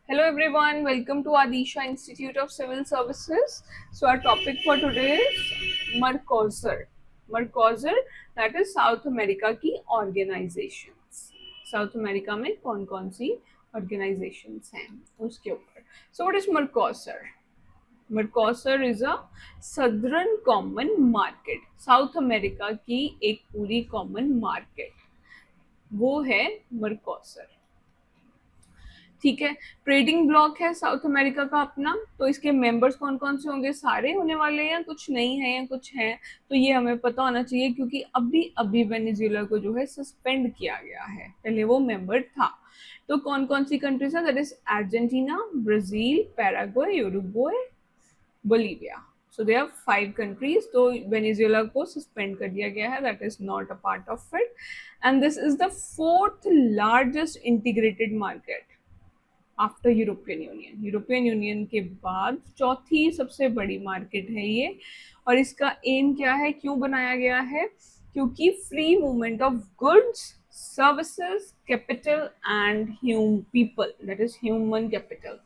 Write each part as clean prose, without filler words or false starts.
Hello everyone, welcome to Adisha Institute of Civil Services. So our topic for today is Mercosur. Mercosur, that is South America की organizations. South America में कौन कौन सी organizations हैं उसके ऊपर. So what is Mercosur? Mercosur is a Southern Common Market. South America की एक पूरी common market. वो है Mercosur. ठीक है, ट्रेडिंग ब्लॉक है साउथ अमेरिका का अपना, तो इसके मेंबर्स कौन कौन से होंगे, सारे होने वाले हैं या कुछ नहीं है या कुछ है, तो ये हमें पता होना चाहिए क्योंकि अभी अभी वेनेजुएला को जो है सस्पेंड किया गया है, पहले वो मेंबर था। तो कौन कौन सी कंट्रीज है, that is Argentina, Brazil, Paraguay, Uruguay, Bolivia. So they are 5 countries. तो वेनेजुएला को सस्पेंड कर दिया गया है, that is not a part of it, and this is the 4th largest integrated market after European Union. European Union के बाद चौथी सबसे बड़ी मार्केट है ये। और इसका एम क्या है, क्यों बनाया गया है, क्योंकि free movement of goods, services, capital and people, that is human capital.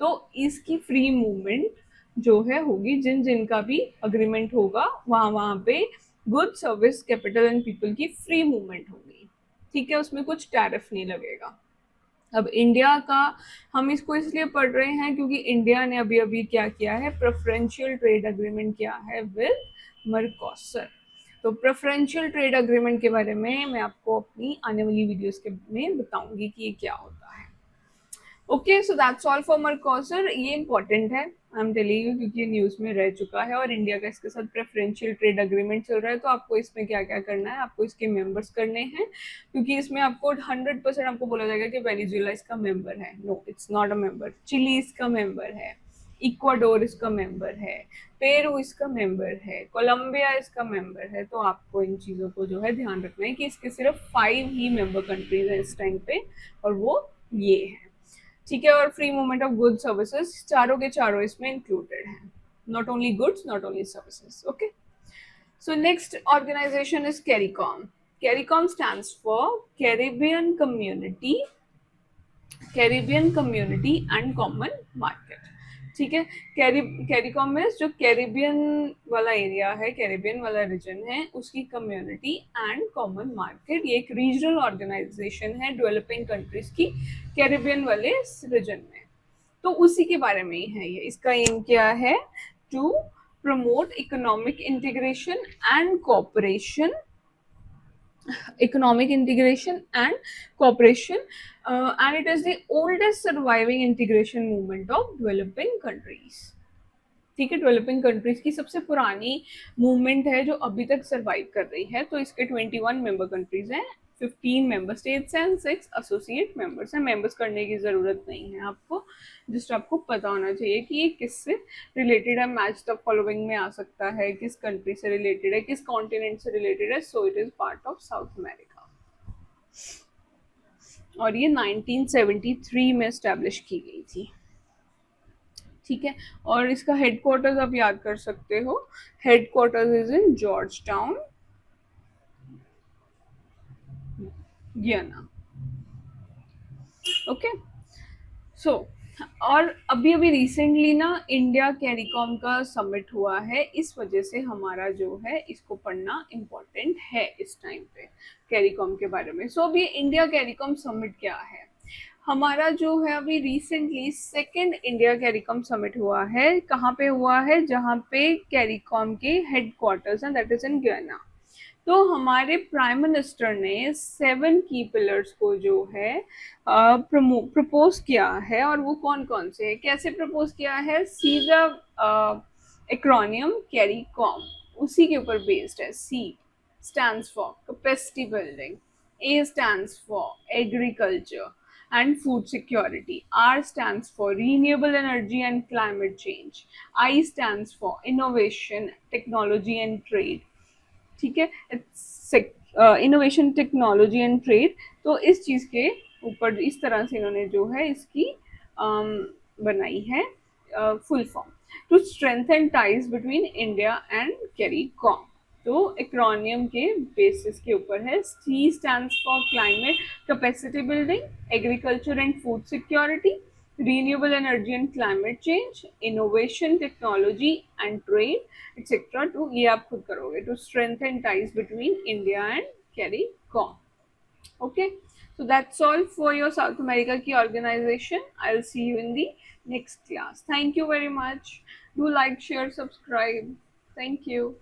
तो इसकी फ्री मूवमेंट जो है होगी, जिन जिन का भी अग्रीमेंट होगा वहां पे good, service, capital and people की फ्री मूवमेंट होगी। ठीक है, उसमें कुछ टैरिफ नहीं लगेगा। अब इंडिया का हम इसको इसलिए पढ़ रहे हैं क्योंकि इंडिया ने अभी अभी क्या किया है, प्रेफरेंशियल ट्रेड अग्रीमेंट किया है विद मर्कोसर। तो प्रेफरेंशियल ट्रेड अग्रीमेंट के बारे में मैं आपको अपनी आने वाली वीडियोस के में बताऊंगी कि ये क्या होता है। Okay, so that's all for Mercosur. ये इंपॉर्टेंट है, आई एम टेलिंग यू, क्योंकि ये न्यूज में रह चुका है और इंडिया का इसके साथ प्रेफरेंशियल ट्रेड अग्रीमेंट चल रहा है। तो आपको इसमें क्या क्या करना है, आपको इसके मेंबर्स करने हैं, क्योंकि इसमें आपको 100% आपको बोला जाएगा कि वेनेजुएला इसका मेंबर है। No, it's not a member. Chile इसका मेंबर है, इक्वाडोर इसका मेंबर है, पेरू इसका मेंबर है, कोलंबिया इसका मेंबर है। तो आपको इन चीज़ों को जो है ध्यान रखना है कि इसके सिर्फ 5 ही मेंबर कंट्रीज हैं इस टाइम पे, और वो ये है। ठीक है, और free movement of goods, services, चारों के चारों इसमें इंक्लूडेड हैं, not only goods, not only services. Okay, so next organisation is CARICOM. CARICOM stands for Caribbean Community and Common Market. ठीक है, कैरिकॉम में जो कैरिबियन वाला एरिया है, कैरिबियन वाला रीजन है, उसकी कम्युनिटी एंड कॉमन मार्केट, ये एक रीजनल ऑर्गेनाइजेशन है डेवलपिंग कंट्रीज की कैरिबियन वाले रीजन में। तो उसी के बारे में ही है ये। इसका एम क्या है, to promote economic integration and cooperation, economic integration and cooperation, and it is the oldest surviving integration movement of developing countries। ठीक है, डेवलपिंग कंट्रीज की सबसे पुरानी मूवमेंट है जो अभी तक सरवाइव कर रही है। तो इसके 21 मेंबर कंट्रीज हैं, 15 member states and 6 associate members हैं। मेंबर्स करने की जरूरत नहीं है आपको, जस्ट आपको पता होना चाहिए कि ये किससे रिलेटेड है, मैच द फॉलोइंग में आ सकता है, किस कंट्री से रिलेटेड है, किस कॉन्टिनेंट से रिलेटेड है। So it is part of south America, और ये 1973 में एस्टेब्लिश की गई थी। ठीक है, और इसका हेडक्वार्टर्स आप याद कर सकते हो, headquarters is in George town, गियाना। ओके, सो और अभी अभी रिसेंटली ना इंडिया कैरिकॉम का समिट हुआ है, इस वजह से हमारा जो है इसको पढ़ना इम्पोर्टेंट है इस टाइम पे कैरिकॉम के बारे में। सो अभी इंडिया कैरिकॉम समिट क्या है, हमारा जो है अभी recently 2nd India CARICOM summit हुआ है। कहाँ पे हुआ है, जहाँ पे कैरिकॉम के हेडक्वार्टर्स हैं, दैट इज इन गियाना। तो हमारे प्राइम मिनिस्टर ने 7 की पिलर्स को जो है प्रपोज किया है, और वो कौन कौन से है, कैसे प्रपोज किया है, सीधा एक्रोनियम कैरिकॉम उसी के ऊपर बेस्ड है। C stands for capacity building, A stands for agriculture and food security, R stands for renewable energy and climate change, I stands for innovation, technology and trade। ठीक है, innovation, technology and trade. तो इस चीज के ऊपर इस तरह से इन्होंने जो है इसकी बनाई है full form, to strengthen ties between India and CARICOM. तो एक्रोनियम के बेसिस के ऊपर है। C stands for climate capacity building, agriculture and food security, renewable energy and climate change, innovation, technology and trade, etc. to ये आप खुद करोगे to strengthen ties between India and CARICOM. Okay, so that's all for your South America key organization. I'll see you in the next class. Thank you very much. Do like, share, subscribe. Thank you.